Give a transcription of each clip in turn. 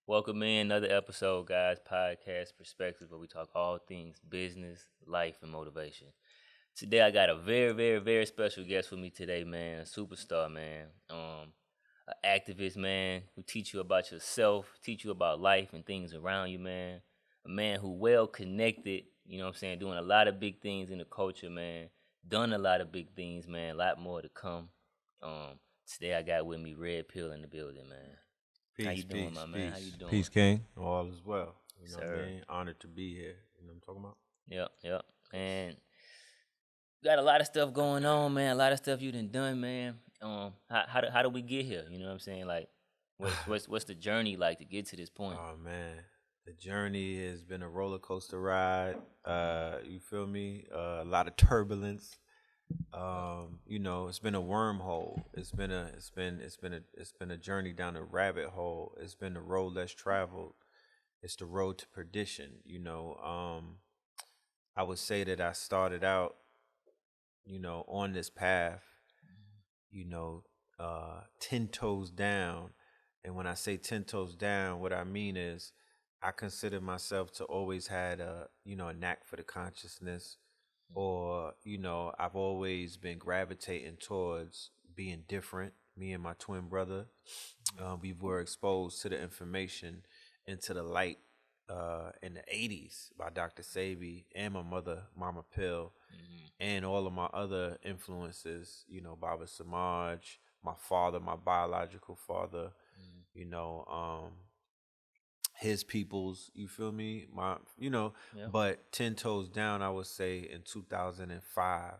Welcome in another episode, guys. Podcast Perspectives, where we talk all things business, life, and motivation. Today, I got a very, very, very special guest with me today, man. A superstar, man. An activist, man, who teach you about yourself, teach you about life and things around you, man. A man who well connected. You know what I'm saying? Doing a lot of big things in the culture, man. Done a lot of big things, man. A lot more to come. Today, I got with me Red Pill in the building, man. How you Peace, doing, my peace, man? How you peace. doing? Peace, King. All is well. You know what I Sir. mean? Honored to be here. You know what I'm talking about? Yep. And got a lot of stuff going on, man. A lot of stuff you done, man. How do we get here? You know what I'm saying? Like, what's the journey like to get to this point? Oh man. The journey has been a roller coaster ride. You feel me? A lot of turbulence. It's been a wormhole. It's been a journey down a rabbit hole. It's been the road less traveled. It's the road to perdition. I would say that I started out, on this path, 10 toes down. And when I say 10 toes down, what I mean is I consider myself to always had a knack for the consciousness, or, I've always been gravitating towards being different. Me and my twin brother, we were exposed to the information and to the light in the 80s by Dr. Sebi and my mother, Mama Pill, and all of my other influences, Baba Samaj, my father, my biological father, you know, his peoples, you feel me? Yep. But 10 toes down, I would say in 2005,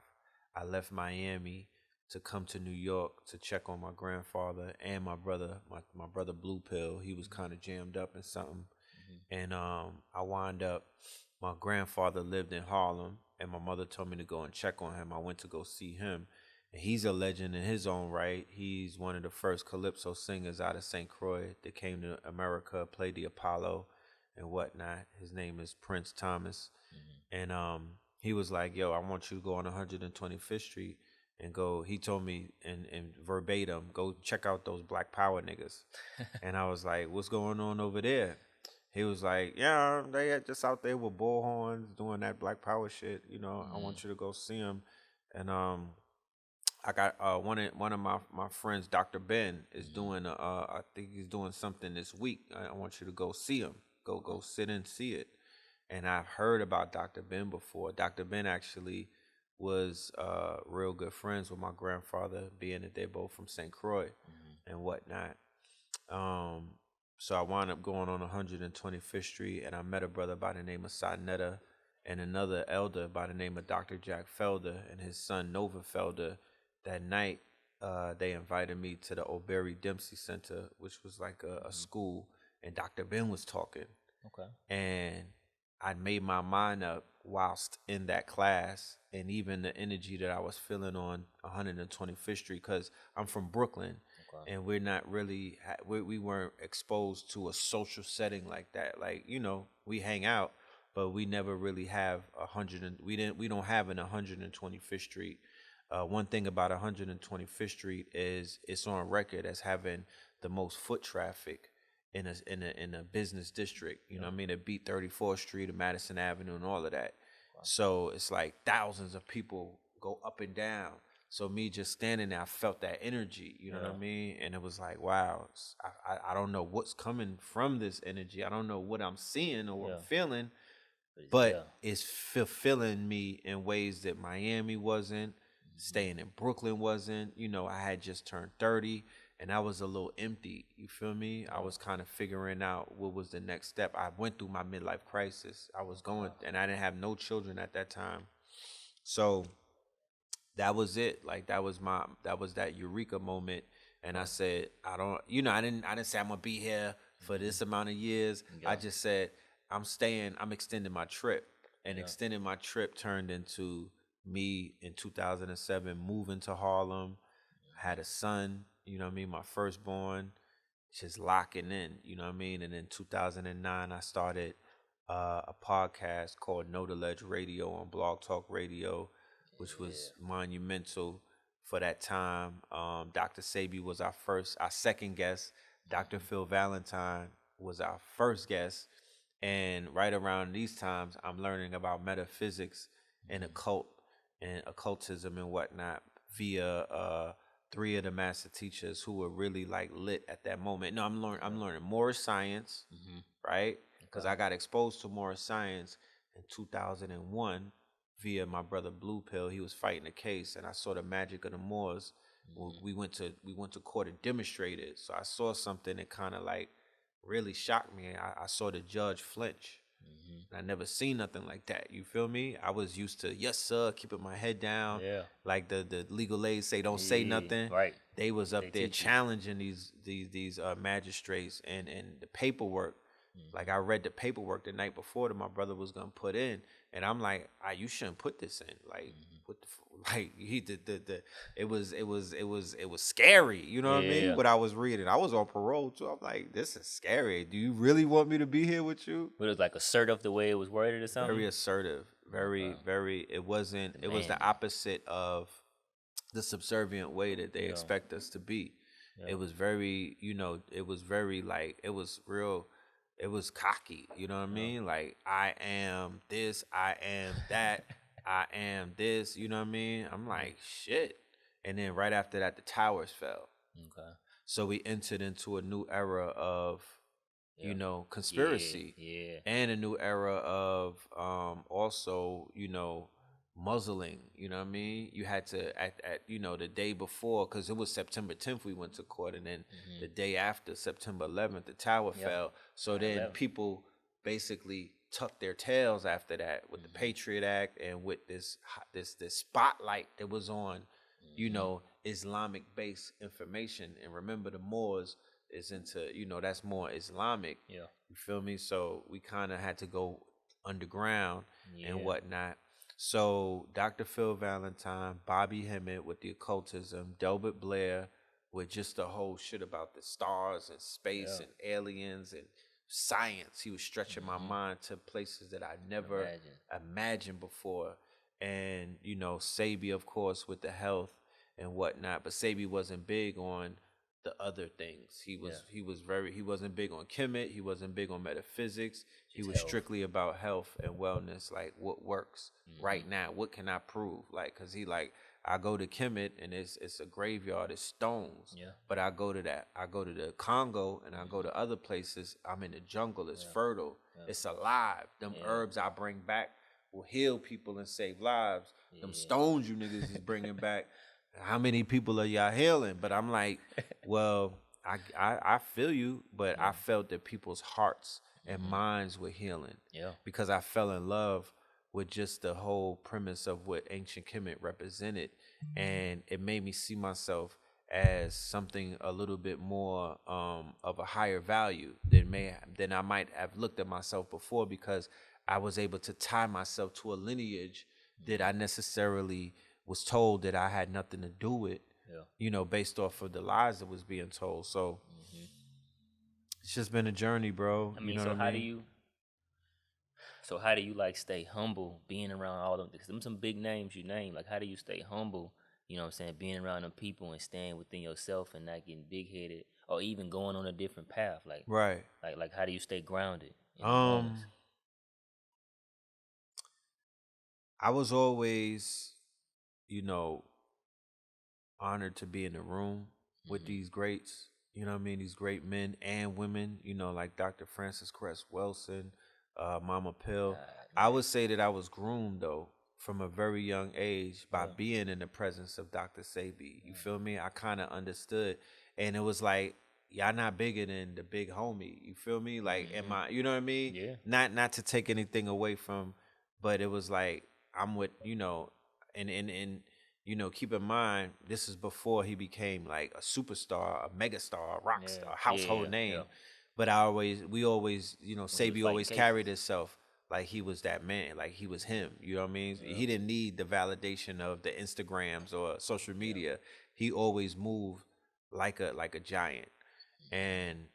I left Miami to come to New York to check on my grandfather and my brother, my brother Blue Pill. He was kind of jammed up in something. And I wound up, my grandfather lived in Harlem, and my mother told me to go and check on him. I went to go see him. And he's a legend in his own right. He's one of the first calypso singers out of St. Croix that came to America, played the Apollo and whatnot. His name is Prince Thomas. And he was like, yo, I want you to go on 125th Street and go. He told me in verbatim, go check out those Black Power niggas. And I was like, what's going on over there? He was like, yeah, they had just out there with bullhorns doing that Black Power shit. I want you to go see them. And I got one of my friends, Dr. Ben, is doing. I think he's doing something this week. I want you to go see him. Go sit and see it. And I've heard about Dr. Ben before. Dr. Ben actually was real good friends with my grandfather, being that they're both from St. Croix and whatnot. Um, so I wound up going on 125th Street, and I met a brother by the name of Sonetta and another elder by the name of Dr. Jack Felder and his son Nova Felder. That night, they invited me to the O'Berry Dempsey Center, which was like a school, and Dr. Ben was talking. Okay. And I made my mind up whilst in that class, and even the energy that I was feeling on 125th Street, because I'm from Brooklyn, and we're not really we weren't exposed to a social setting like that. Like, we hang out, but we never really have we don't have an 125th Street. One thing about 125th Street is it's on record as having the most foot traffic in a business district. You know what I mean? It beat 34th Street and Madison Avenue and all of that. So it's like thousands of people go up and down. So me just standing there, I felt that energy. You know what I mean? And it was like, wow, I don't know what's coming from this energy. I don't know what I'm seeing or what I'm feeling, but it's fulfilling me in ways that Miami wasn't, staying in Brooklyn wasn't. I had just turned 30 and I was a little empty. You feel me? I was kind of figuring out what was the next step. I went through my midlife crisis. I was going, and I didn't have no children at that time. So that was it. Like that was that eureka moment. And I said, I didn't say I'm gonna be here for this amount of years. I just said, I'm extending my trip. And extending my trip turned into me in 2007 moving to Harlem. Had a son, my firstborn, just locking in, And in 2009, I started a podcast called Know the Ledge Radio on Blog Talk Radio, which was monumental for that time. Dr. Sebi was our second guest. Dr. Phil Valentine was our first guest. And right around these times, I'm learning about metaphysics and occultism and whatnot via three of the master teachers who were really like lit at that moment. No, I'm learning more science, right? Because I got exposed to more science in 2001 via my brother Blue Pill. He was fighting a case, and I saw the magic of the Moors. We went to court and demonstrated. So I saw something that kind of like really shocked me. I saw the judge flinch. I never seen nothing like that. You feel me? I was used to yes sir, keeping my head down. Yeah. Like the legal aids say, don't say nothing. Right. They was up there teach you. challenging these magistrates and the paperwork. Like I read the paperwork the night before that my brother was gonna put in, and I'm like, you shouldn't put this in. Like what the like he the it was scary. You know what I mean? What I was reading, I was on parole too. I'm like, this is scary. Do you really want me to be here with you? But it was like assertive the way it was worded or something. Very assertive. Very. It wasn't. It was the opposite of the subservient way that they expect us to be. It was very, it was very like, it was real, it was cocky, you know what I mean? Like, I am this, I am that, I am this, you know what I mean? I'm like, shit. And then right after that, the towers fell. Okay. So we entered into a new era of, conspiracy. And a new era of also, muzzling, you know what I mean? You had to at the day before, because it was September 10th we went to court, and then the day after, September 11th, the tower fell. So then people basically tucked their tails after that with the Patriot Act and with this spotlight that was on, Islamic based information. And remember, the Moors is into, that's more Islamic. Yeah. You feel me? So we kind of had to go underground and whatnot. So Dr. Phil Valentine, Bobby Hemmett with the occultism, Delbert Blair with just the whole shit about the stars and space and aliens and science. He was stretching my mind to places that I never imagined before. And, Sebi, of course, with the health and whatnot. But Sebi wasn't big on the other things. He wasn't big on Kemet. He wasn't big on metaphysics. He was strictly about health and wellness, like what works right now. What can I prove? Like, cause he like, I go to Kemet and it's a graveyard, it's stones. Yeah. But I go to the Congo and I go to other places. I'm in the jungle. It's fertile. It's alive. Them herbs I bring back will heal people and save lives. Them stones you niggas is bringing back. How many people are y'all healing? But I'm like, well, I feel you, but I felt that people's hearts and minds were healing. Yeah. Because I fell in love with just the whole premise of what ancient Kemet represented. And it made me see myself as something a little bit more of a higher value than I might have looked at myself before, because I was able to tie myself to a lineage that I necessarily was told that I had nothing to do with, based off of the lies that was being told. So it's just been a journey, bro. I mean, how do you like stay humble being around all them? Because them some big names you name. Like, how do you stay humble? You know what I'm saying? Being around them people and staying within yourself and not getting big headed or even going on a different path. Like, right. Like how do you stay grounded? In the moments? I was always, honored to be in the room with these greats, you know what I mean? These great men and women, like Dr. Francis Cress Welsing, Mama Pill. I would say that I was groomed, though, from a very young age by being in the presence of Dr. Sebi. You feel me? I kind of understood. And it was like, y'all not bigger than the big homie. You feel me? Like, am I, you know what I mean? Yeah. Not to take anything away from, but it was like, I'm with, and keep in mind, this is before he became like a superstar, a megastar, a rock star, household name. Yeah. But we always, Sebi always carried himself like he was that man, like he was him. You know what I mean? Yeah. He didn't need the validation of the Instagrams or social media. Yeah. He always moved like a giant. And,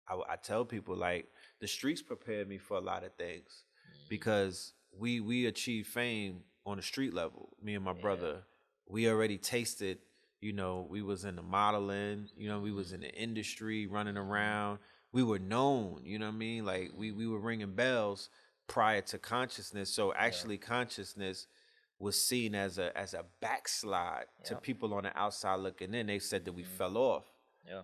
I tell people, like, the streets prepared me for a lot of things because we achieved fame on the street level. Me and my brother, we already tasted You know, we was in the modeling. You know, we was in the industry, running around. We were known. You know what I mean? Like we were ringing bells prior to consciousness. So actually, consciousness was seen as a backslide to people on the outside looking in. They said that we fell off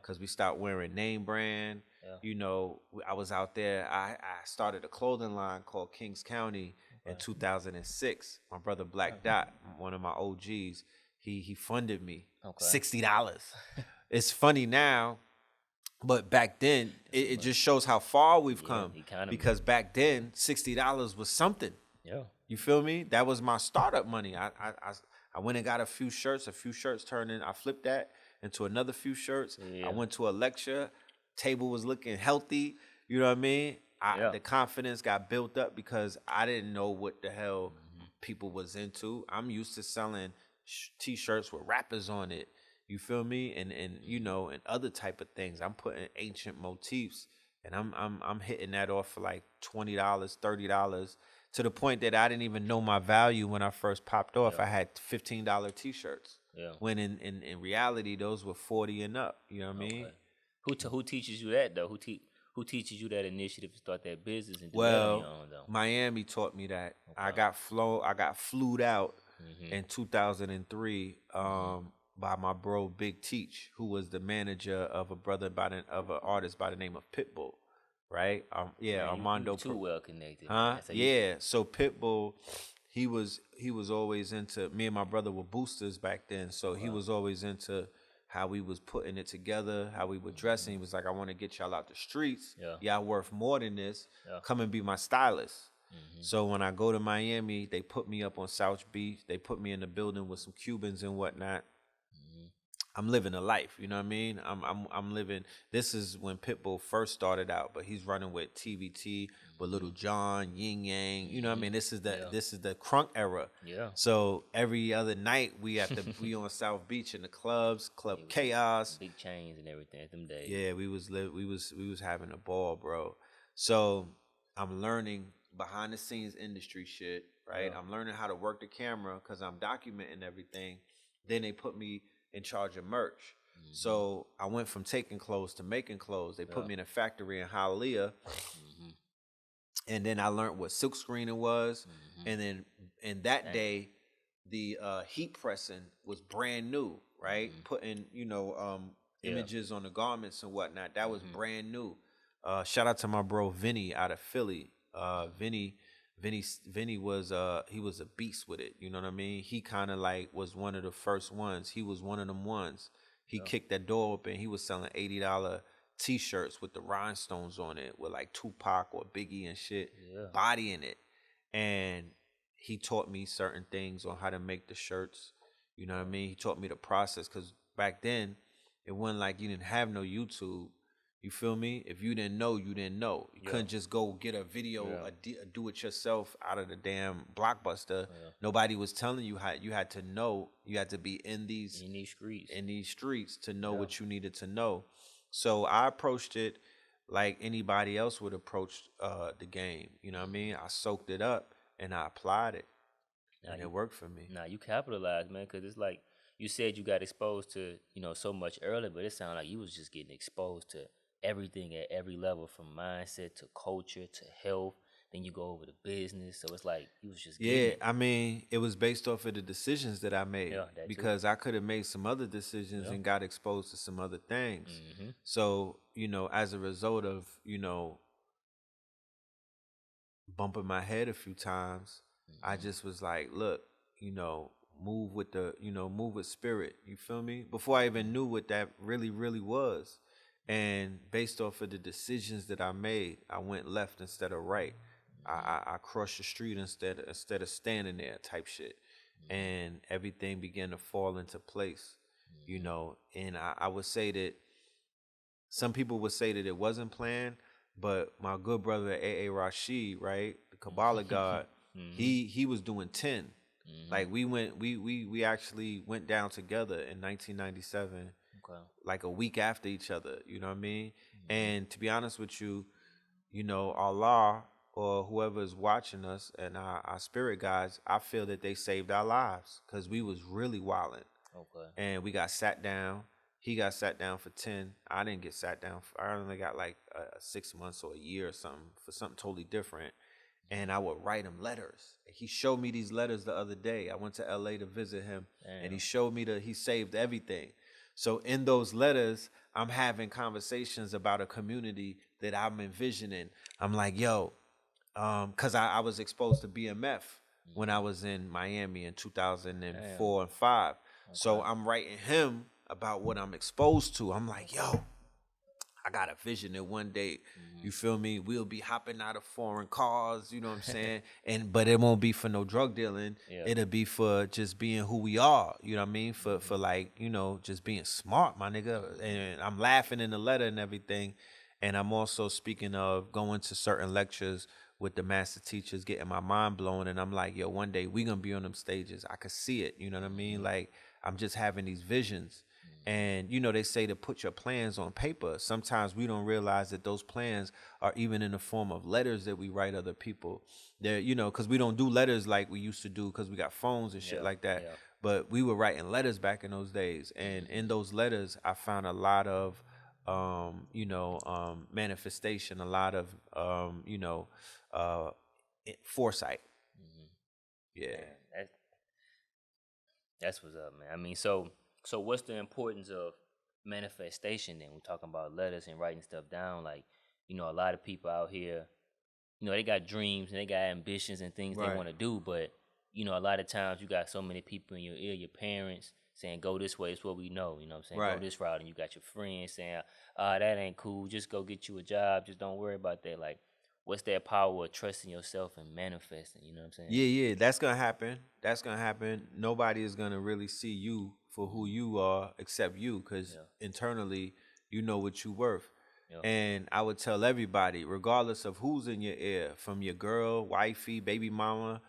because we stopped wearing name brand. You know, I was out there. I started a clothing line called Kings County in 2006. My brother Black Dot, one of my OGs, he funded me $60. It's funny now, but back then it just shows how far we've come. Because back then $60 was something. Yeah. You feel me? That was my startup money. I went and got a few shirts. A few shirts turned in. I flipped that into another few shirts. I went to a lecture. Table was looking healthy. You know what I mean? The confidence got built up because I didn't know what the hell people was into. I'm used to selling T-shirts with rappers on it. You feel me? And you know, and other type of things. I'm putting ancient motifs, and I'm hitting that off for like $20, $30, to the point that I didn't even know my value when I first popped off. I had $15 T-shirts. When in reality, those were 40 and up. You know what I mean? Who teaches you that though? Who teaches you that initiative to start that business and do well, that on your own though? Miami taught me that. I got flued out in 2003 by my bro Big Teach, who was the manager of of an artist by the name of Pitbull, right? Armando. You too well connected. Huh? Yeah. So Pitbull, he was always into, me and my brother were boosters back then. So he was always into how we was putting it together, how we were dressing. He was like, I want to get y'all out the streets. Y'all worth more than this. Come and be my stylist. So when I go to Miami, they put me up on South Beach. They put me in the building with some Cubans and whatnot. I'm living a life, you know what I mean? I'm living. This is when Pitbull first started out, but he's running with TVT, with Little John, Yin Yang. You know what I mean? This is the crunk era. So every other night we on South Beach in the clubs, Club Chaos, big chains and everything. Them days. Yeah, we was having a ball, bro. So I'm learning behind the scenes industry shit, right? I'm learning how to work the camera because I'm documenting everything. Then they put me in charge of merch. So I went from taking clothes to making clothes. They put me in a factory in Hialeah. And then I learned what silk screening was. And then in that day, the heat pressing was brand new, right? Putting, images on the garments and whatnot. That was brand new. Shout out to my bro Vinny out of Philly. Vinny was he was a beast with it. You know what I mean? He kind of like was one of the first ones. He was one of them ones. He kicked that door open. He was selling $80 T-shirts with the rhinestones on it, with like Tupac or Biggie and shit bodying it. And he taught me certain things on how to make the shirts. You know what I mean? He taught me the process, because back then it wasn't like you didn't have no YouTube. You feel me? If you didn't know, you didn't know. You couldn't just go get a video, do it yourself out of the damn Blockbuster. Nobody was telling you how. You had to know. You had to be in these streets to know what you needed to know. So I approached it like anybody else would approach the game. You know what I mean? I soaked it up and I applied it, and it worked for me. Nah, you capitalized, man, because it's like you said you got exposed to, so much earlier, but it sounded like you was just getting exposed to everything at every level, from mindset to culture to health. Then you go over to business, so it's like you was just getting it. I mean, it was based off of the decisions that I made, because I could have made some other decisions and got exposed to some other things. So, as a result of, bumping my head a few times, I just was like, look, move with spirit. You feel me? Before I even knew what that really, really was. And based off of the decisions that I made, I went left instead of right. I crossed the street instead of standing there, type shit. And everything began to fall into place, And I would say that some people would say that it wasn't planned, but my good brother A.A. Rashid, right, the Kabbalah God, he was doing 10. Like we actually went down together in 1997. Like a week after each other, you know what I mean? And to be honest with you, Allah or whoever is watching us and our spirit guides, I feel that they saved our lives, because we was really wilding. Okay. and we got sat down. He got sat down for 10. I didn't get sat down. I only got like 6 months or a year or something for something totally different. And I would write him letters. He showed me these letters the other day. I went to LA to visit him. Damn. And he showed me he saved everything. So in those letters, I'm having conversations about a community that I'm envisioning. I'm like, yo, because I was exposed to BMF when I was in Miami in 2004 and 5. Okay. So I'm writing him about what I'm exposed to. I'm like, yo, I got a vision that one day, you feel me, we'll be hopping out of foreign cars, you know what I'm saying? But it won't be for no drug dealing. Yeah. It'll be for just being who we are, you know what I mean? For like, you know, just being smart, my nigga. And I'm laughing in the letter and everything. And I'm also speaking of going to certain lectures with the master teachers, getting my mind blown. And I'm like, yo, one day we gonna be on them stages. I could see it, you know what I mean? Like, I'm just having these visions. And, you know, they say to put your plans on paper. Sometimes we don't realize that those plans are even in the form of letters that we write other people. They're, you know, because we don't do letters like we used to do because we got phones and shit like that. Yeah. But we were writing letters back in those days. And in those letters, I found a lot of, manifestation, a lot of, foresight. Yeah. That's what's up, man. I mean, so what's the importance of manifestation then? We're talking about letters and writing stuff down. Like, you know, a lot of people out here, you know, they got dreams and they got ambitions and things they want to do. But, you know, a lot of times you got so many people in your ear, your parents saying, go this way, it's what we know. You know what I'm saying? Go this route. And you got your friends saying, that ain't cool. Just go get you a job. Just don't worry about that. Like, what's that power of trusting yourself and manifesting? You know what I'm saying? Yeah, that's gonna happen. That's gonna happen. Nobody is gonna really see you for who you are except you, because internally you know what you're worth. And I would tell everybody, regardless of who's in your ear, from your girl, wifey, baby mama,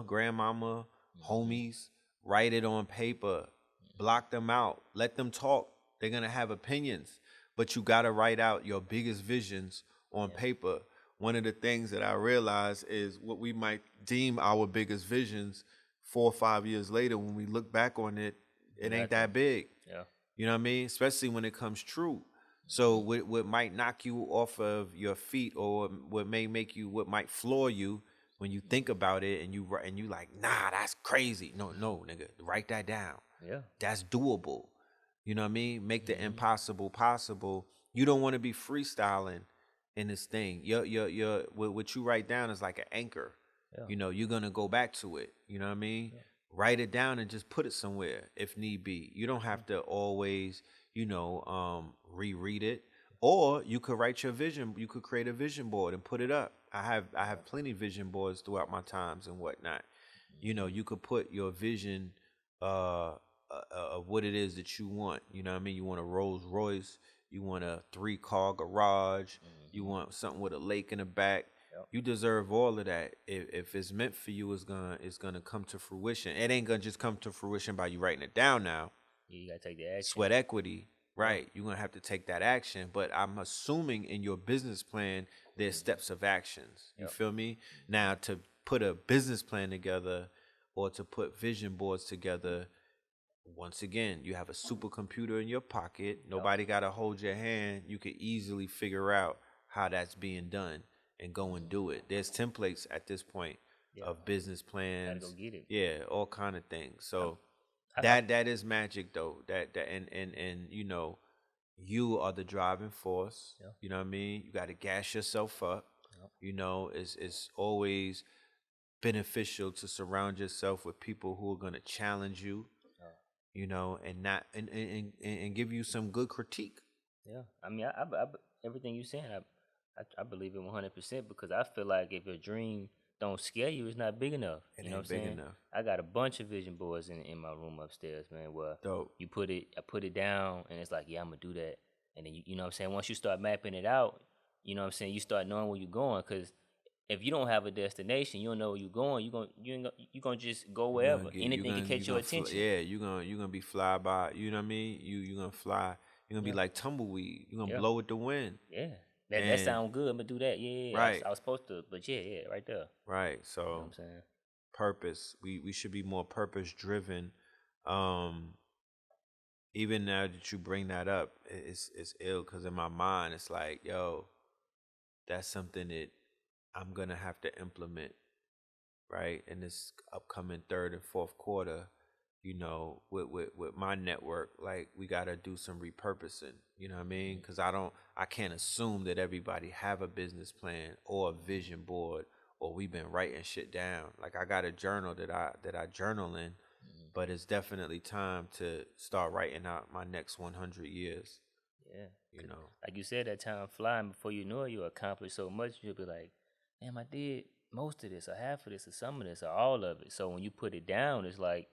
grandmama, homies, write it on paper, block them out, let them talk. They're gonna have opinions, but you gotta write out your biggest visions on paper. One of the things that I realized is what we might deem our biggest visions 4 or 5 years later, when we look back on it, it ain't that big. Yeah. You know what I mean? Especially when it comes true. So what might knock you off of your feet, or what might floor you when you think about it, and you like, nah, that's crazy. No, nigga, write that down. Yeah. That's doable. You know what I mean? Make the impossible possible. You don't want to be freestyling in this thing. Your what you write down is like an anchor. Yeah. You know, you're gonna go back to it. You know what I mean? Yeah. Write it down and just put it somewhere if need be. You don't have to always, reread it. Or you could write your vision. You could create a vision board and put it up. I have plenty of vision boards throughout my times and whatnot. You know, you could put your vision of what it is that you want. You know what I mean? You want a Rolls Royce. You want a 3-car garage. You want something with a lake in the back. Yep. You deserve all of that. If it's meant for you, it's gonna come to fruition. It ain't gonna just come to fruition by you writing it down now. You gotta take the action. Sweat equity, right? You're gonna have to take that action. But I'm assuming in your business plan there's steps of actions. You feel me? Now, to put a business plan together or to put vision boards together, once again, you have a supercomputer in your pocket. Nobody got to hold your hand. You can easily figure out how that's being done and go and do it. There's templates at this point of business plans. Gotta go get it. Yeah, all kind of things. So that is magic though. And you know, you are the driving force. Yeah. You know what I mean? You got to gas yourself up. Yeah. You know, it's always beneficial to surround yourself with people who are going to challenge you. You know, and not and give you some good critique. Yeah, I mean, I everything you're saying, I believe it 100%, because I feel like if your dream don't scare you, it's not big enough. It you know ain't what I'm big saying? enough. I got a bunch of vision boards in my room upstairs, man. Where Dope. I put it down, and it's like, yeah, I'm gonna do that. And then you know what I'm saying. Once you start mapping it out, you know what I'm saying, you start knowing where you're going, because if you don't have a destination, you don't know where you're going. You gonna just go wherever. Anything can catch your attention. You're gonna be fly by. You know what I mean? You're gonna fly. You're gonna be like tumbleweed. You're gonna blow with the wind. Yeah, that sounds good. I'm gonna do that. Yeah. Right. I was supposed to, but yeah, right there. Right. So, you know what I'm saying? Purpose. We should be more purpose driven. even now that you bring that up, it's ill because in my mind it's like, yo, that's something that I'm gonna have to implement, right, in this upcoming third and fourth quarter. With my network, like we gotta do some repurposing. You know what I mean? Because I can't assume that everybody have a business plan or a vision board, or we've been writing shit down. Like I got a journal that I journal in, but it's definitely time to start writing out my next 100 years. Yeah. You know, Like you said, that time flying before you know it, you accomplish so much, you'll be like, damn, I did most of this, or half of this, or some of this, or all of it. So when you put it down, it's like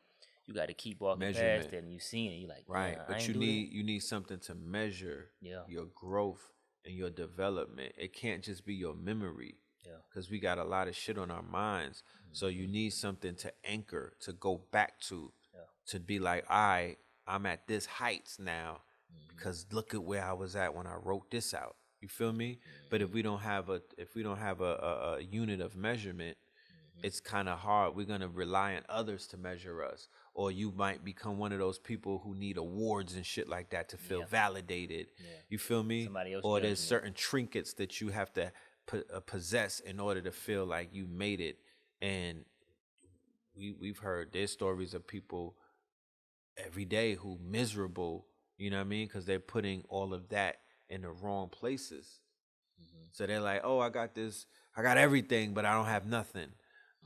you got to keep walking past measurement, it, and you seeing it, you're like, right? damn, I But ain't do that. you need something to measure Yeah, your growth and your development. It can't just be your memory. yeah, Because we got a lot of shit on our minds. So you need something to anchor, to go back yeah. to be like, I'm at this heights now because look at where I was at when I wrote this out. You feel me? But if we don't have a unit of measurement, it's kind of hard. We're gonna rely on others to measure us, or you might become one of those people who need awards and shit like that to feel validated. Yeah. You feel me? Somebody else Or there's judging it. certain trinkets that you have to possess in order to feel like you made it. And we've heard there's stories of people every day who miserable. You know what I mean? Because they're putting all of that in the wrong places. So they're like, oh, I got this, I got everything, but I don't have nothing.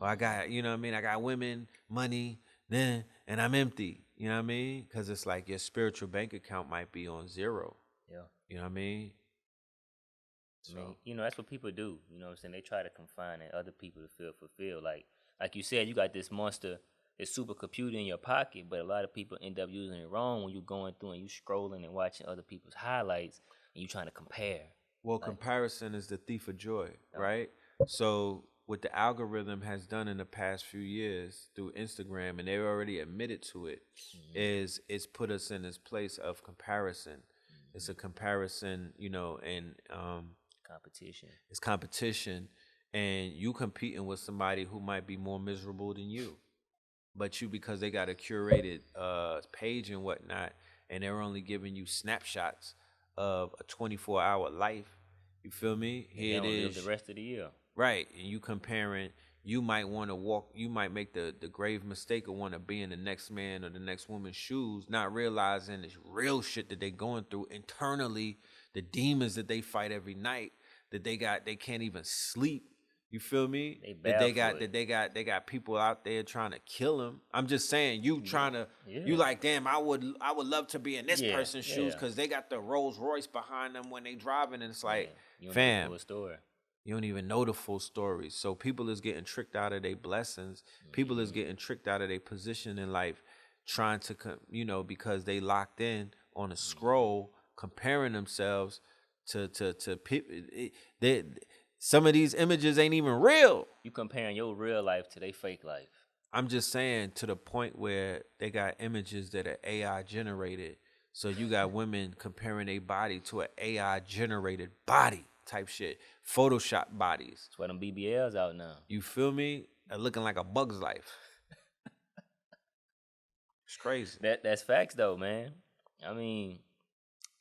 Or I got, you know what I mean? I got women, money, then, and I'm empty. You know what I mean? Because it's like your spiritual bank account might be on zero. Yeah. You know what I mean? I mean, that's what people do. You know what I'm saying? They try to confine in other people to feel fulfilled. Like you said, you got this monster, this supercomputer in your pocket, but a lot of people end up using it wrong when you're going through and you scrolling and watching other people's highlights and you trying to compare. Well, comparison is the thief of joy, right? So what the algorithm has done in the past few years through Instagram, and they've already admitted to it, is it's put us in this place of comparison. It's a comparison, and Competition. it's competition, and you competing with somebody who might be more miserable than you, but because they got a curated page and whatnot, and they're only giving you snapshots of a 24-hour life. You feel me? Here it is. Live the rest of the year. Right, and you comparing. You might want to walk. You might make the grave mistake of want to be in the next man or the next woman's shoes, not realizing this real shit that they going through internally, the demons that they fight every night, that they can't even sleep. You feel me? They got people out there trying to kill them. I'm just saying, you trying to, you like, damn, I would love to be in this person's shoes because they got the Rolls Royce behind them when they driving, and it's like, fam, you don't even know the full story. So people is getting tricked out of their blessings. People is getting tricked out of their position in life, trying to, because they locked in on a scroll, comparing themselves to people. Some of these images ain't even real. You comparing your real life to their fake life. I'm just saying, to the point where they got images that are AI generated. So you got women comparing their body to an AI generated body type shit. Photoshop bodies. That's why them BBLs out now. You feel me? Looking like a bug's life. It's crazy. That's facts though, man. I mean,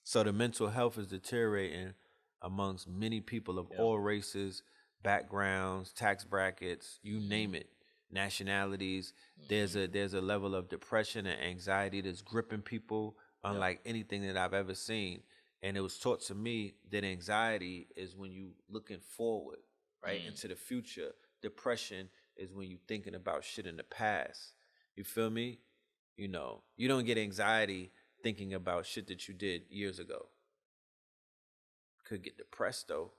so the mental health is deteriorating amongst many people of all races, backgrounds, tax brackets, you name it, nationalities. There's a level of depression and anxiety that's gripping people unlike anything that I've ever seen. And it was taught to me that anxiety is when you looking forward, right, into the future. Depression is when you thinking about shit in the past. You feel me? You don't get anxiety thinking about shit that you did years ago. Could get depressed though.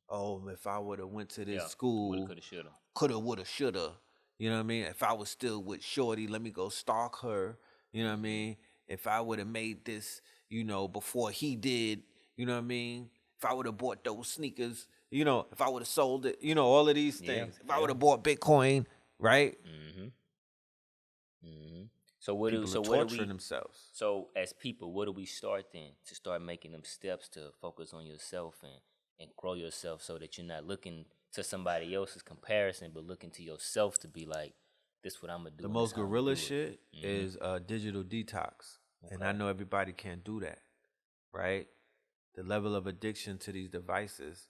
Oh, if I would have went to this school, coulda, woulda, shoulda. You know what I mean? If I was still with Shorty, let me go stalk her. You know what I mean? If I would have made this, before he did, you know what I mean? If I would have bought those sneakers, if I would have sold it, all of these things. If I would have bought Bitcoin, right? So what people do are torturing themselves. So as people, what do we start then to start making them steps to focus on yourself and grow yourself, so that you're not looking to somebody else's comparison, but looking to yourself to be like, this what I'm gonna do. The most gorilla shit is digital detox. And I know everybody can't do that, right? The level of addiction to these devices,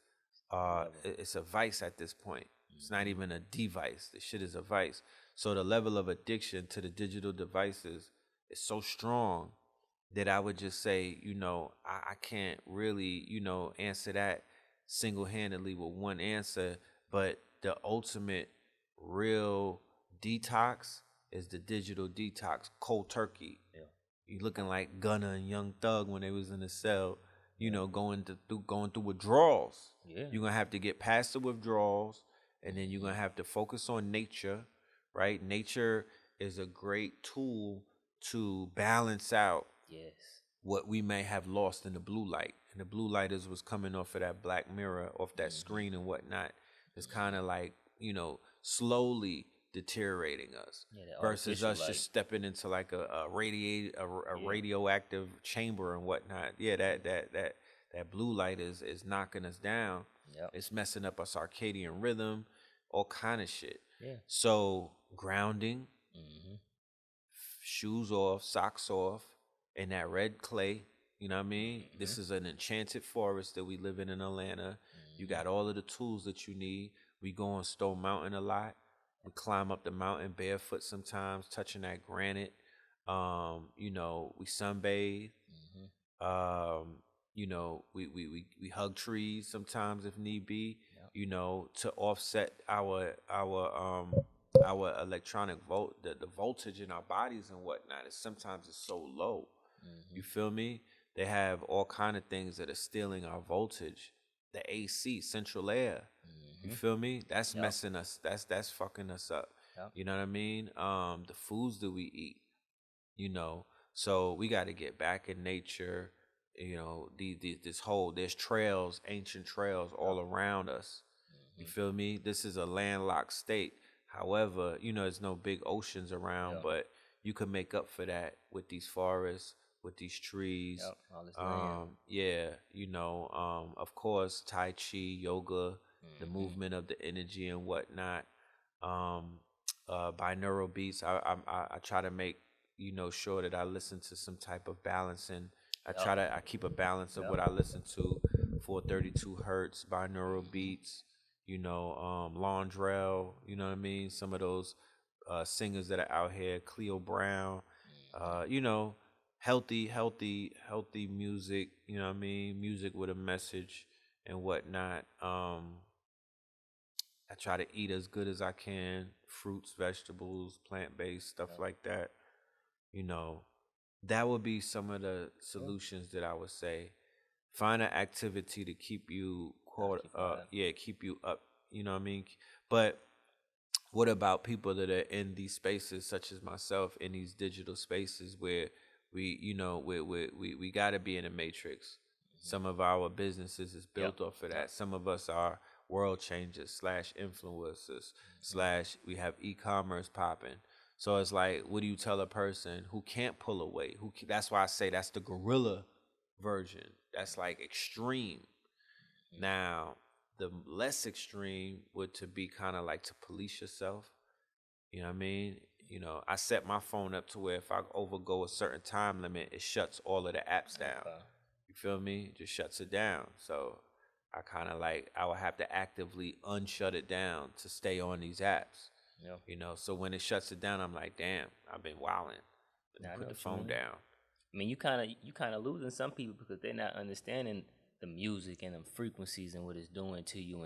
it's a vice at this point. It's not even a device. The shit is a vice. So the level of addiction to the digital devices is so strong that I would just say, I can't really, answer that single-handedly with one answer. But the ultimate real detox is the digital detox, cold turkey. Yeah. You looking like Gunna and Young Thug when they was in the cell, going through withdrawals. Yeah. You're gonna have to get past the withdrawals, and then you're gonna have to focus on nature, right? Nature is a great tool to balance out what we may have lost in the blue light. And the blue light was coming off of that black mirror, off that screen and whatnot. It's kind of like, slowly deteriorating us, versus us light. Just stepping into like a radioactive chamber and whatnot. Yeah, that blue light is knocking us down. Yep. It's messing up our circadian rhythm, all kind of shit. Yeah. So grounding, shoes off, socks off, and that red clay. You know what I mean? This is an enchanted forest that we live in Atlanta. You got all of the tools that you need. We go on Stone Mountain a lot. We climb up the mountain barefoot sometimes, touching that granite. We sunbathe. We hug trees sometimes if need be. Yep. To offset our electronic the voltage in our bodies and whatnot. Sometimes it's so low. You feel me? They have all kind of things that are stealing our voltage. The AC, central air. You feel me? That's messing us. That's fucking us up. Yep. You know what I mean? The foods that we eat. So we got to get back in nature. There's trails, ancient trails all around us. You feel me? This is a landlocked state. However, there's no big oceans around, but you could make up for that with these forests, with these trees. Of course, Tai Chi, yoga, the movement of the energy and whatnot. Binaural beats. I try to make sure that I listen to some type of balance, and I keep a balance of what I listen to. 432 hertz binaural beats. Londrell. You know what I mean? Some of those singers that are out here, Cleo Brown. Healthy music. You know what I mean? Music with a message and whatnot. I try to eat as good as I can, fruits, vegetables, plant-based, stuff like that. That would be some of the solutions that I would say. Find an activity to keep you keep you up. You know what I mean? But what about people that are in these spaces, such as myself, in these digital spaces where we got to be in a matrix? Some of our businesses is built off of that. Some of us are world changers / influencers / we have e-commerce popping. So it's like, what do you tell a person who can't pull away? That's why I say that's the guerrilla version. That's like extreme. Now, the less extreme would to be kind of like to police yourself. You know what I mean? I set my phone up to where if I overgo a certain time limit, it shuts all of the apps down. You feel me? Just shuts it down. So I kind of I would have to actively unshut it down to stay on these apps. Yeah. So when it shuts it down, I'm like, damn, I've been wilding. Put the phone down. I mean, you kind of losing some people because they're not understanding the music and the frequencies and what it's doing to you,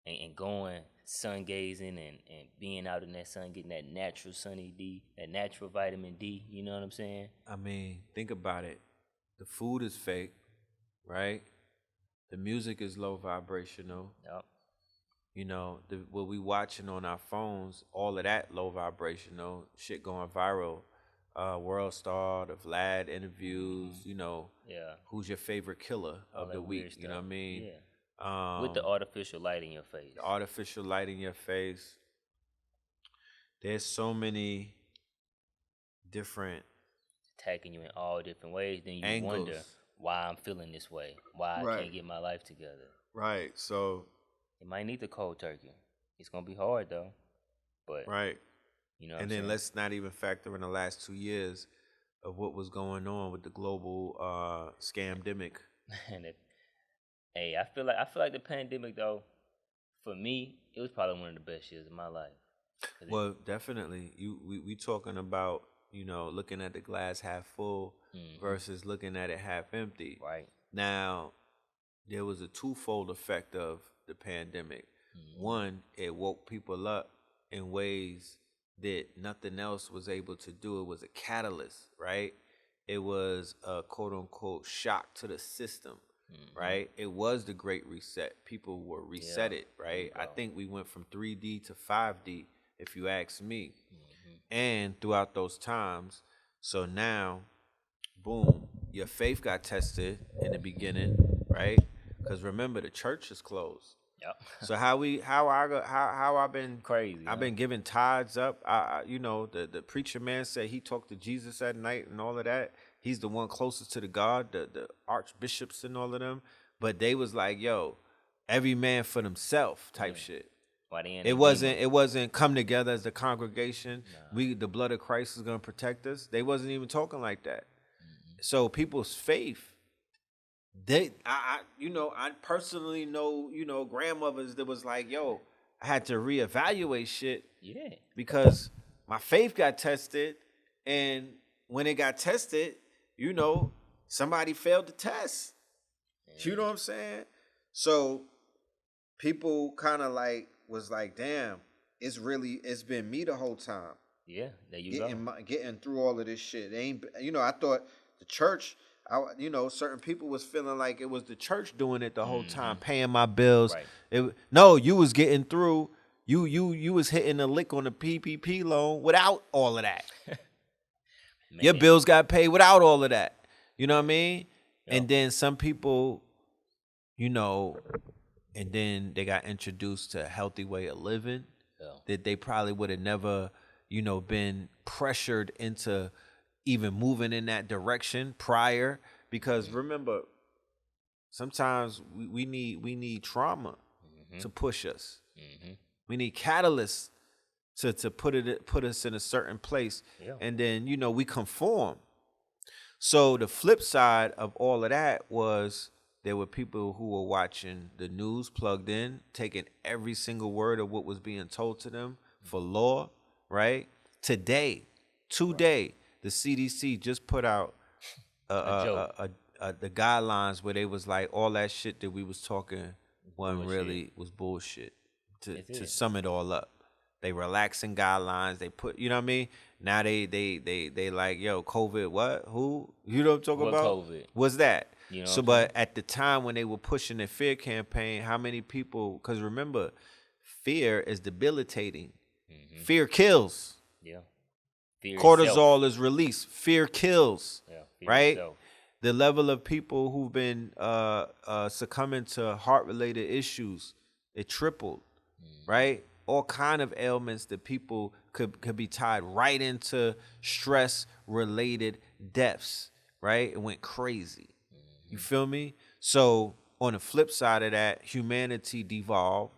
and going sun gazing and being out in that sun, getting that natural sunny D, that natural vitamin D. You know what I'm saying? I mean, think about it. The food is fake, right? The music is low vibrational. Yep. What we watching on our phones, all of that low vibrational shit going viral. World Star, the Vlad interviews, who's your favorite killer of the week? You know what I mean? Yeah. With the artificial light in your face. The artificial light in your face. There's so many different attacking you in all different ways. Then you angles. Wonder why I'm feeling this way. Why I can't get my life together. Right. So you might need the cold turkey. It's gonna be hard though. But right. You know and then let's not even factor in the last 2 years of what was going on with the global scamdemic. And hey, I feel like the pandemic though, for me, it was probably one of the best years of my life. Well, definitely. We talking about, looking at the glass half full versus looking at it half empty. Right. Now, there was a twofold effect of the pandemic. One, it woke people up in ways that nothing else was able to do. It was a catalyst, right? It was a quote unquote shock to the system, right? It was the great reset. People were resetted, right? I think we went from 3D to 5D, if you ask me. And throughout those times, so now, boom, your faith got tested in the beginning, right? Because remember, the church is closed. Yep. So how I've been Crazy. I've been giving tithes up. The preacher man said he talked to Jesus at night and all of that. He's the one closest to the God, the archbishops and all of them. But they was like, yo, every man for themselves type shit. Why they It wasn't come together as a congregation. Nah. The blood of Christ is gonna protect us. They wasn't even talking like that. So people's faith. I personally know, grandmothers that was like, yo, I had to reevaluate shit. Yeah. Because my faith got tested, and when it got tested, somebody failed the test. Yeah. You know what I'm saying? So people kind of like was like, damn, it's been me the whole time. Yeah, there you go. Getting through all of this shit. I thought the church. Certain people was feeling like it was the church doing it the whole time, paying my bills. Right. No, you was getting through. You was hitting a lick on the PPP loan without all of that. Your bills got paid without all of that. You know what I mean? Yep. And then some people, and then they got introduced to a healthy way of living that they probably would have never, been pressured into even moving in that direction prior, because remember, sometimes we need trauma to push us. We need catalysts to put us in a certain place, and then we conform. So the flip side of all of that was there were people who were watching the news plugged in, taking every single word of what was being told to them for law, right? Today, the CDC just put out the guidelines where they was like, all that shit that we was talking was bullshit. To sum it all up, they relaxing guidelines. They put, you know what I mean? Now they like, yo, COVID, what? Who? You know what I'm talking about? COVID? What's that? So, but at the time when they were pushing the fear campaign, how many people? Because remember, fear is debilitating. Fear kills. Yeah. Cortisol is released. Fear kills, right? Itself. The level of people who've been succumbing to heart-related issues, it tripled, right? All kind of ailments that people could be tied right into stress-related deaths, right? It went crazy. You feel me? So on the flip side of that, humanity devolved.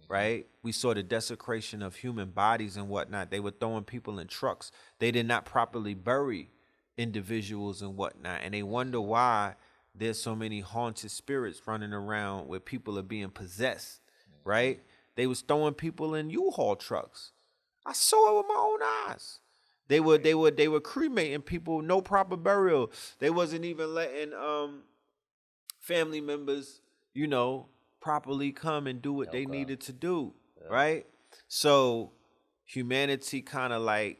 Right? We saw the desecration of human bodies and whatnot. They were throwing people in trucks. They did not properly bury individuals and whatnot. And they wonder why there's so many haunted spirits running around where people are being possessed. Right? They was throwing people in U-Haul trucks. I saw it with my own eyes. They were cremating people, no proper burial. They wasn't even letting family members, properly come and do what they needed to do, right? So humanity kind of like,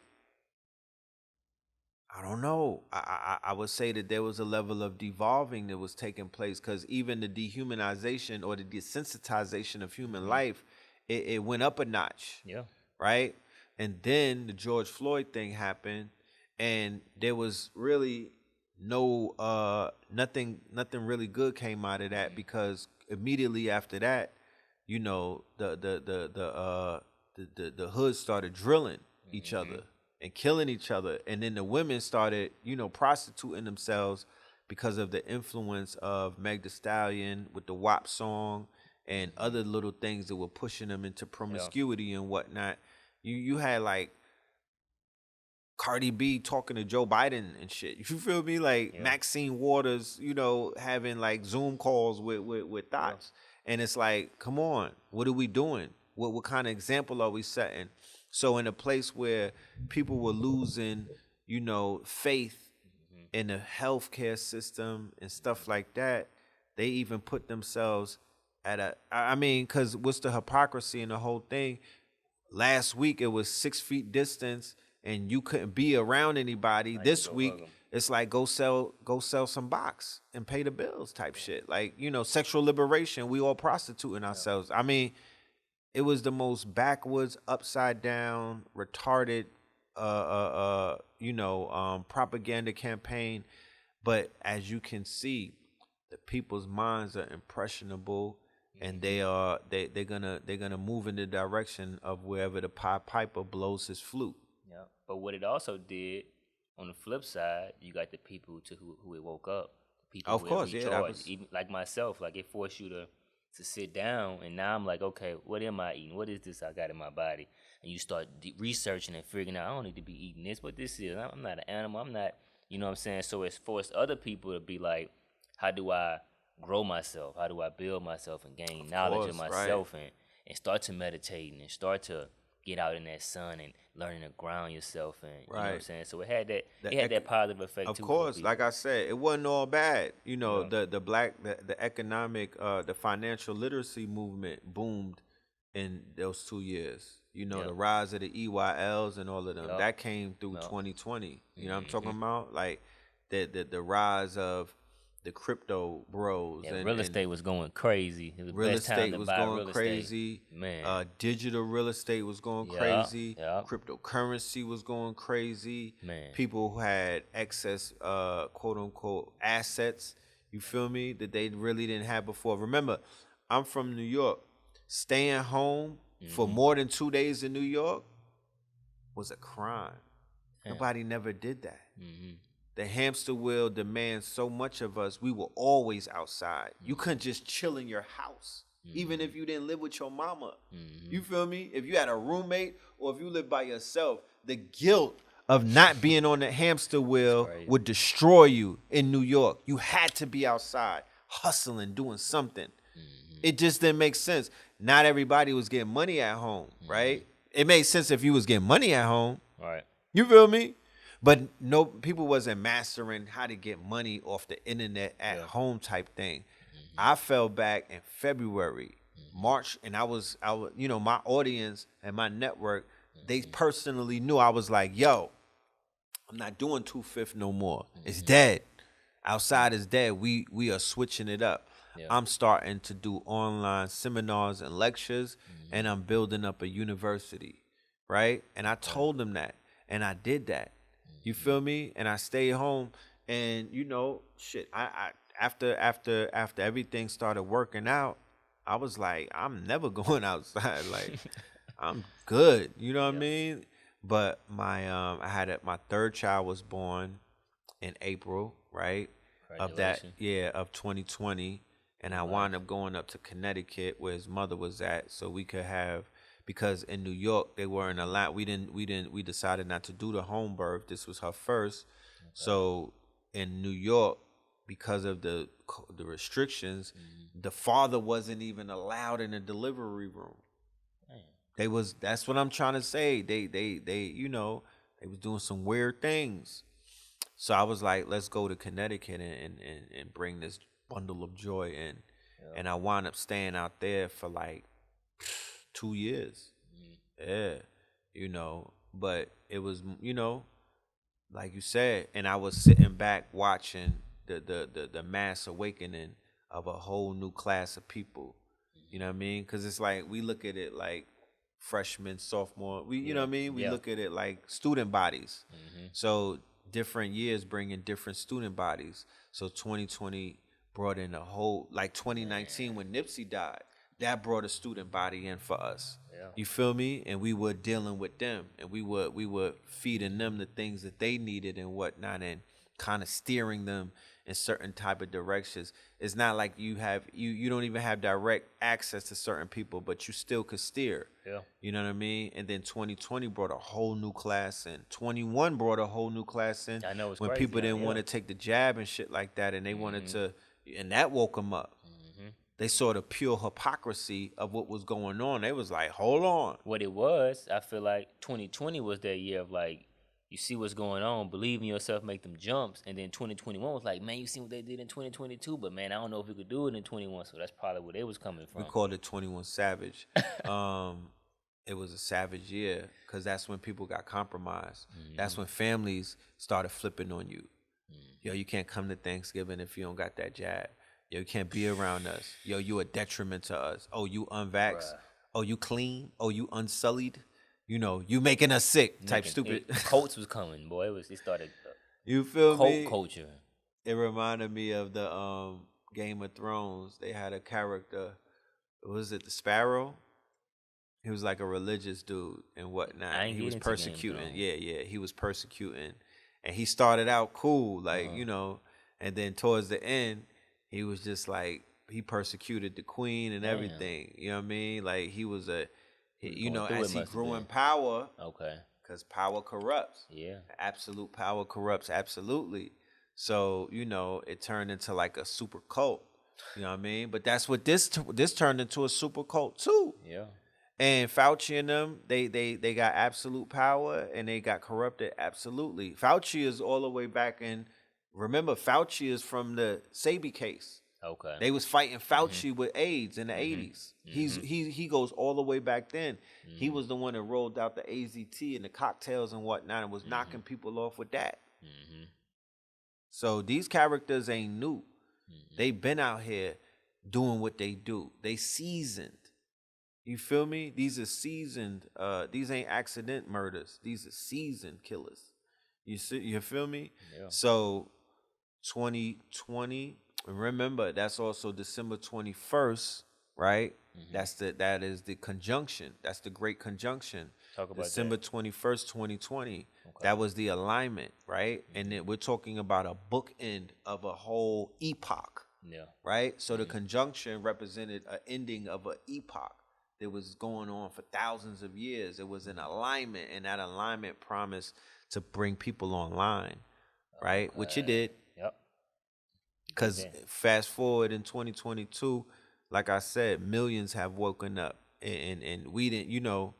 I don't know. I would say that there was a level of devolving that was taking place, because even the dehumanization or the desensitization of human life, it went up a notch. Yeah. Right? And then the George Floyd thing happened, and there was really nothing really good came out of that, because immediately after that, the hood started drilling each other and killing each other, and then the women started, prostituting themselves because of the influence of Meg Thee Stallion with the WAP song and other little things that were pushing them into promiscuity and whatnot. You had like Cardi B talking to Joe Biden and shit. You feel me? Like Maxine Waters, having like Zoom calls with thoughts. And it's like, come on, what are we doing? What kind of example are we setting? So in a place where people were losing, faith in the healthcare system and stuff like that, they even put themselves because what's the hypocrisy in the whole thing? Last week it was 6 feet distance and you couldn't be around anybody. This week it's like go sell some box and pay the bills type shit. Like, sexual liberation, we all prostituting ourselves. I mean, it was the most backwards, upside down, retarded propaganda campaign. But as you can see, the people's minds are impressionable, and they're gonna move in the direction of wherever the Pied Piper blows his flute. Yeah. But what it also did, on the flip side, you got the people who it woke up. People of course, that was... Even like myself, like it forced you to sit down, and now I'm like, okay, what am I eating? What is this I got in my body? And you start researching and figuring out, I don't need to be eating this, what this is. I'm not an animal. I'm not, you know what I'm saying? So it's forced other people to be like, how do I grow myself? How do I build myself and gain knowledge of myself, and start to meditate and start to get out in that sun and learning to ground yourself, and you know what I'm saying? So it had that positive effect of too. Of course, like I said, it wasn't all bad. The economic, the financial literacy movement boomed in those 2 years. The rise of the EYLs and all of them, that came through 2020. You know what I'm talking about? Like the rise of the crypto bros. Yeah, real estate was going crazy. It was real estate was going crazy. Man. Digital real estate was going crazy. Cryptocurrency was going crazy. Man. People who had excess, quote unquote, assets, you feel me, that they really didn't have before. Remember, I'm from New York. Staying home for more than 2 days in New York was a crime. Nobody never did that. The hamster wheel demands so much of us. We were always outside. You couldn't just chill in your house, even if you didn't live with your mama. You feel me? If you had a roommate or if you lived by yourself, the guilt of not being on the hamster wheel would destroy you in New York. You had to be outside, hustling, doing something. It just didn't make sense. Not everybody was getting money at home, right? It made sense if you was getting money at home. Right. You feel me? But no, people wasn't mastering how to get money off the internet at home type thing. I fell back in February, March, and I was, my audience and my network, they personally knew. I was like, yo, I'm not doing 2/5 no more. It's dead. Outside is dead. We are switching it up. I'm starting to do online seminars and lectures, and I'm building up a university, right? And I told them that, and I did that. You feel me? And I stayed home, and I after everything started working out, I was like, I'm never going outside. Like, I'm good. You know what I mean? But my my third child was born in April, right? Of 2020, and I wound up going up to Connecticut where his mother was at, so we could have. Because in New York they weren't allowed. We decided not to do the home birth. This was her first. So in New York, because of the restrictions, the father wasn't even allowed in the delivery room. That's what I'm trying to say. They was doing some weird things. So I was like, let's go to Connecticut and bring this bundle of joy in. And I wound up staying out there for like 2 years. But it was, like you said, and I was sitting back watching the mass awakening of a whole new class of people. You know what I mean? Because it's like, we look at it like freshman, sophomore, you know what I mean? We look at it like student bodies. So different years bring in different student bodies. So 2020 brought in a whole, like 2019 when Nipsey died, that brought a student body in for us. You feel me? And we were dealing with them, and we were feeding them the things that they needed and whatnot, and kind of steering them in certain type of directions. It's not like you don't even have direct access to certain people, but you still could steer. Yeah. You know what I mean? And then 2020 brought a whole new class in. 21 brought a whole new class in. I know it's when crazy. People didn't want to take the jab and shit like that, and they wanted to, and that woke them up. They saw the pure hypocrisy of what was going on. They was like, hold on. What it was, I feel like 2020 was that year of like, you see what's going on, believe in yourself, make them jumps. And then 2021 was like, man, you see what they did in 2022, but man, I don't know if we could do it in 21. So that's probably where they was coming from. We called it 21 Savage. It was a savage year because that's when people got compromised. That's when families started flipping on you. Yo, you can't come to Thanksgiving if you don't got that jab. Yo, you can't be around us. Yo, you a detriment to us. Oh, you unvaxxed. Bruh. Oh, you clean. Oh, you unsullied. You know, you making us sick type stupid. Coats was coming, boy. It started. You feel me? Coat culture. It reminded me of the Game of Thrones. They had a character. Was it the Sparrow? He was like a religious dude and whatnot. He was persecuting. Yeah. He was persecuting. And he started out cool, like, you know, and then towards the end, he was just like, he persecuted the queen and everything. You know what I mean? Like, he was as he grew in power. Okay. Because power corrupts. Yeah. Absolute power corrupts, absolutely. So, you know, it turned into like a super cult. You know what I mean? But that's what this turned into, a super cult too. Yeah. And Fauci and them, they got absolute power and they got corrupted, absolutely. Fauci is all the way back in. Remember, Fauci is from the Sebi case. Okay. They was fighting Fauci with AIDS in the 80s. He goes all the way back then. He was the one that rolled out the AZT and the cocktails and whatnot and was knocking people off with that. So these characters ain't new. They been out here doing what they do. They seasoned. You feel me? These are seasoned. These ain't accident murders. These are seasoned killers. You see? You feel me? Yeah. So 2020. Remember, that's also December 21st, right? That is the conjunction. That's the great conjunction. Talk about December that. 21st, 2020. Okay. That was the alignment, right? And then we're talking about a bookend of a whole epoch. Yeah. Right? So the conjunction represented an ending of an epoch that was going on for thousands of years. It was an alignment, and that alignment promised to bring people online, right? Okay. Which it did. Yep. Because fast forward in 2022, like I said, millions have woken up, and we didn't, you know,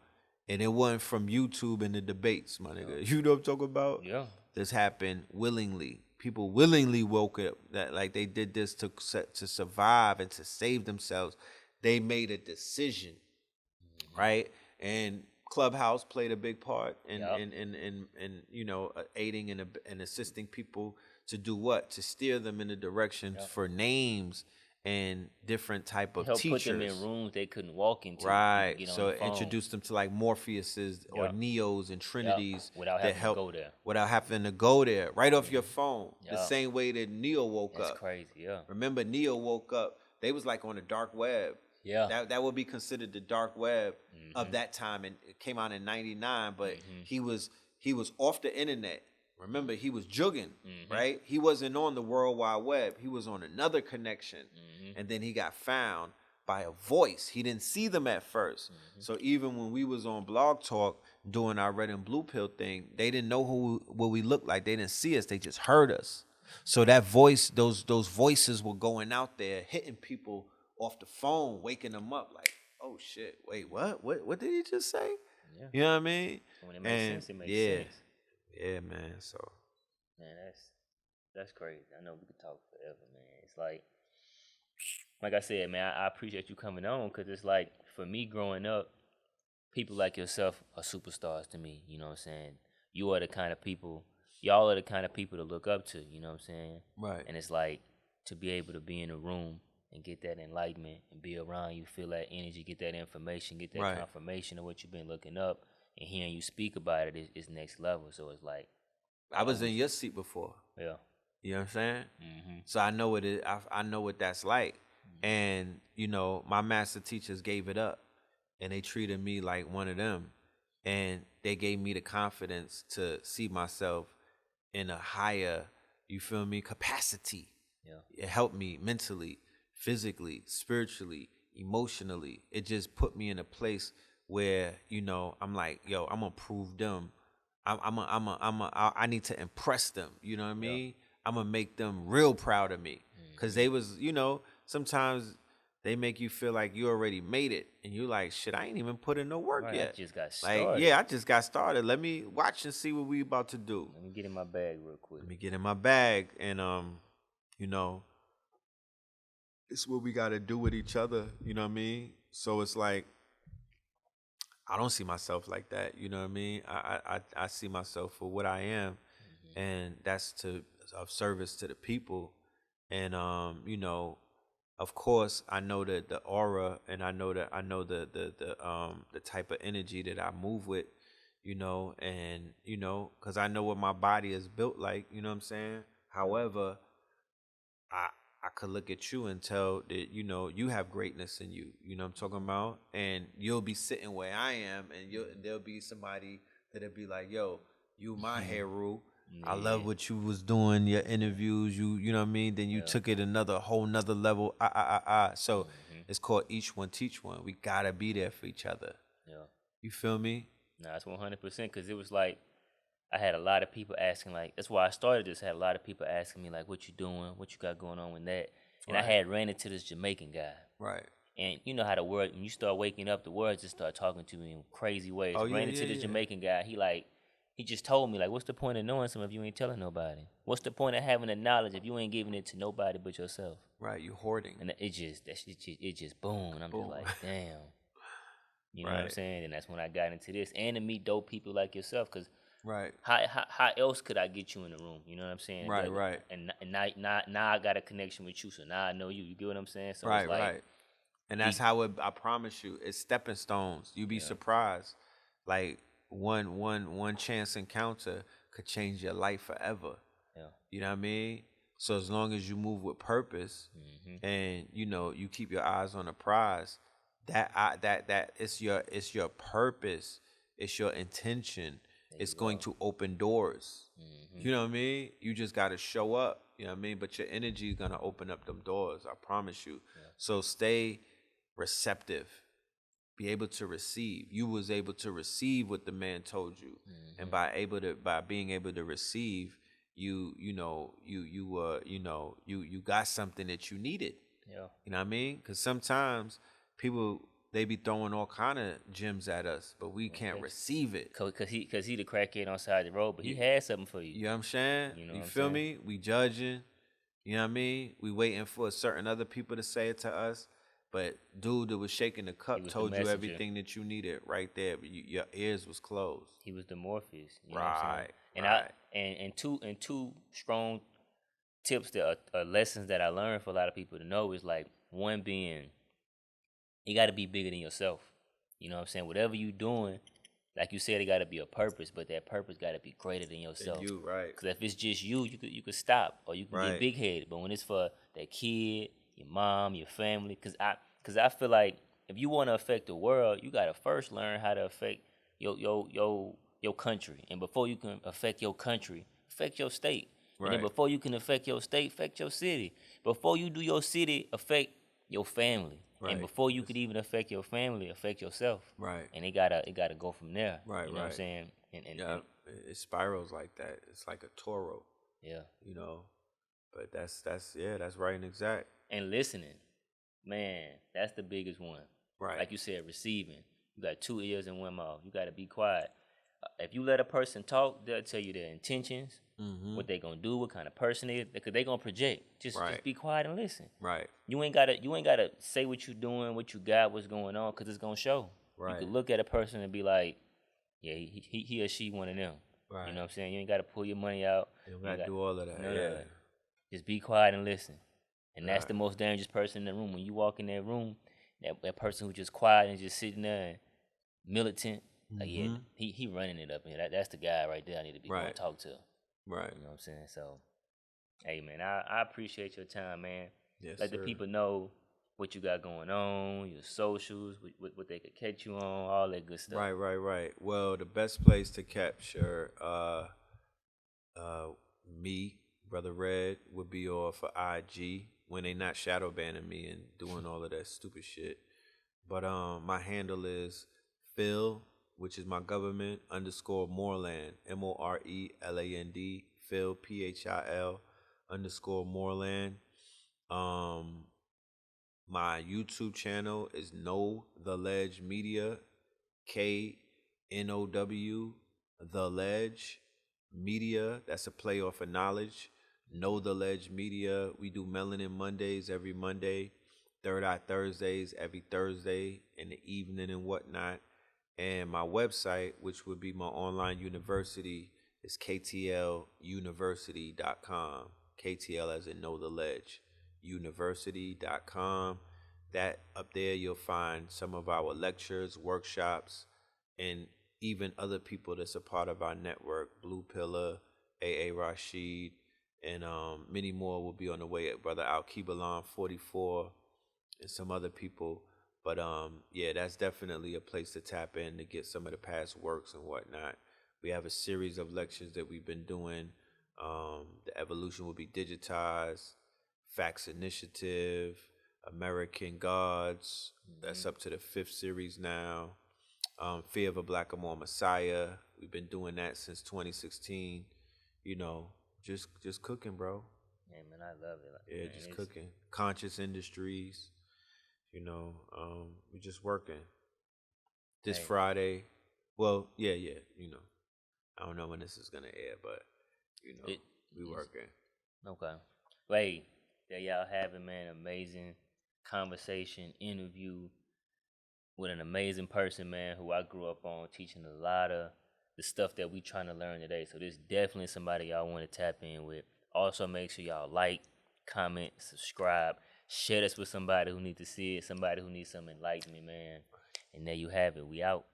and it wasn't from YouTube and the debates, my nigga. You know what I'm talking about? Yeah. This happened willingly. People willingly woke up. That like they did this to survive and to save themselves. They made a decision, right? And Clubhouse played a big part in you know, aiding and assisting people to do what? To steer them in the direction for names and different type of teachers. Help put them in rooms they couldn't walk into. Right. So introduce them to like Morpheuses or Neos and Trinities without having to go there. Without having to go there. Right off your phone. The same way that Neo woke up. That's crazy, yeah. Remember, Neo woke up. They was like on the dark web. Yeah. That would be considered the dark web of that time. And it came out in 99, but he was off the internet. Remember, he was jugging, right? He wasn't on the World Wide Web. He was on another connection. And then he got found by a voice. He didn't see them at first. So even when we was on Blog Talk doing our red and blue pill thing, they didn't know what we looked like. They didn't see us. They just heard us. So that voice, those voices were going out there, hitting people off the phone, waking them up like, oh shit, wait, what did he just say? Yeah. You know what I mean? When it makes sense, it makes sense. Yeah, man. So, man, that's crazy. I know we could talk forever, man. It's like I said, man, I appreciate you coming on, because it's like, for me growing up, people like yourself are superstars to me. You know what I'm saying? Y'all are the kind of people to look up to. You know what I'm saying? Right. And it's like, to be able to be in a room and get that enlightenment and be around you, feel that energy, get that information, get that confirmation of what you've been looking up, and hearing you speak about it is next level. So it's like, I was in your seat before. Yeah. You know what I'm saying? So I know what I know what that's like. And, you know, my master teachers gave it up, and they treated me like one of them. And they gave me the confidence to see myself in a higher, you feel me, capacity. Yeah. It helped me mentally, physically, spiritually, emotionally. It just put me in a place where, I'm like, yo, I'm gonna prove them. I need to impress them. You know what I mean? I'm gonna make them real proud of me. Cause they was, sometimes they make you feel like you already made it, and you like, shit, I ain't even put in no work Right, yet. I just got Like, started. yeah, I just got started. Let me watch and see what we about to do. Let me get in my bag real quick. Let me get in my bag, and it's what we got to do with each other. You know what I mean? So it's like, I don't see myself like that. You know what I mean? I see myself for what I am, and that's of service to the people. And of course, I know that the aura, and I know the type of energy that I move with, and because I know what my body is built like. You know what I'm saying? However, I could look at you and tell that, you have greatness in you. You know what I'm talking about? And you'll be sitting where I am, and there'll be somebody that'll be like, yo, you my hero. I love what you was doing, your interviews, you know what I mean? Then you took it whole nother level. So it's called each one teach one. We gotta be there for each other. Yeah. You feel me? Nah, it's 100%, because it was like, I had a lot of people asking, like, that's why I started this. I had a lot of people asking me, like, what you doing? What you got going on with that? And I had ran into this Jamaican guy. Right. And you know how the word, when you start waking up, the words just start talking to you in crazy ways. Ran into this Jamaican guy. He just told me, like, what's the point of knowing something if you ain't telling nobody? What's the point of having the knowledge if you ain't giving it to nobody but yourself? Right, you hoarding. And it just boom. And I'm just like, damn. You know what I'm saying? And that's when I got into this. And to meet dope people like yourself, because how else could I get you in the room? You know what I'm saying? Right. And now I got a connection with you, so now I know you. You get what I'm saying? So Right, it's like, right. And that's how I promise you, it's stepping stones. You be surprised. Like one chance encounter could change your life forever. Yeah. You know what I mean? So as long as you move with purpose, and you keep your eyes on the prize, that it's your purpose, it's your intention. It's going to open doors. You know what I mean? You just got to show up. You know what I mean? But your energy is going to open up them doors. I promise you. Yeah. So stay receptive. Be able to receive. You was able to receive what the man told you. And by being able to receive, you got something that you needed. Yeah. You know what I mean? Because sometimes people, they be throwing all kind of gems at us, but we can't receive it. Cause he the crackhead on side of the road, but he had something for you. You know what I'm saying? You feel me? We judging. You know what I mean? We waiting for certain other people to say it to us. But dude that was shaking the cup told you everything that you needed right there, but your ears was closed. He was the Morpheus. You know right. What I'm saying? And two strong tips that are lessons that I learned for a lot of people to know is, like, one being, you got to be bigger than yourself. You know what I'm saying? Whatever you doing, like you said, it got to be a purpose, but that purpose got to be greater than yourself. Than you, right? Because if it's just you could stop, or you can get big headed. But when it's for that kid, your mom, your family, because I feel like if you want to affect the world, you got to first learn how to affect your country, and before you can affect your country, affect your state. Right. And then before you can affect your state, affect your city. Before you do your city, affect your family. Right. And before you could even affect your family, affect yourself. Right. And it gotta go from there. Right. You know what I'm saying? And it spirals like that. It's like a Toro. Yeah. But that's right and exact. And listening, man, that's the biggest one. Right. Like you said, receiving. You got 2 ears and 1 mouth. You gotta be quiet. If you let a person talk, they'll tell you their intentions, what they gonna do, what kind of person they is, because they gonna project. Just be quiet and listen. Right. You ain't gotta say what you doing, what you got, what's going on, because it's gonna show. Right. You could look at a person and be like, yeah, he or she one of them. Right. You know what I'm saying? You ain't gotta pull your money out. You don't gotta do all of that. Yeah. Just be quiet and listen. And that's the most dangerous person in the room. When you walk in that room, that person who's just quiet and just sitting there and militant. Like, yeah, he running it up in here. That's the guy right there I need to be going to talk to. Right. You know what I'm saying? So, hey, man, I appreciate your time, man. Yes, Let the people know what you got going on, your socials, what they could catch you on, all that good stuff. Right. Well, the best place to capture me, Brother Red would be off for IG when they not shadow banning me and doing all of that stupid shit. But my handle is Phil, which is my government _Moreland, MORELAND, Phil PHIL _Moreland. My YouTube channel is Know the Ledge Media, KNOW The Ledge Media. That's a play off of knowledge. Know the Ledge Media. We do Melanin Mondays every Monday, Third Eye Thursdays every Thursday in the evening and whatnot. And my website, which would be my online university, is KTLUniversity.com. KTL as in Know the Ledge. University.com. That up there you'll find some of our lectures, workshops, and even other people that's a part of our network. Blue Pillar, AA Rashid, and many more will be on the way. Brother Al Kibalan 44 and some other people. But yeah, that's definitely a place to tap in to get some of the past works and whatnot. We have a series of lectures that we've been doing. The Evolution Will Be Digitized, Facts Initiative, American Gods. That's up to the 5th series now. Fear of a Black Amor Messiah. We've been doing that since 2016. You know, just cooking, bro. Yeah, man, I love it. Yeah, man, just cooking. Conscious Industries. You know, we're just working. This Friday. Well, yeah. You know, I don't know when this is gonna air, but you know, we working. Okay. Wait, there y'all having, man, amazing conversation, interview with an amazing person, man, who I grew up on, teaching a lot of the stuff that we trying to learn today. So this definitely somebody y'all want to tap in with. Also, make sure y'all like, comment, subscribe, share this with somebody who needs to see it, somebody who needs some enlightenment, man. And there you have it. We out.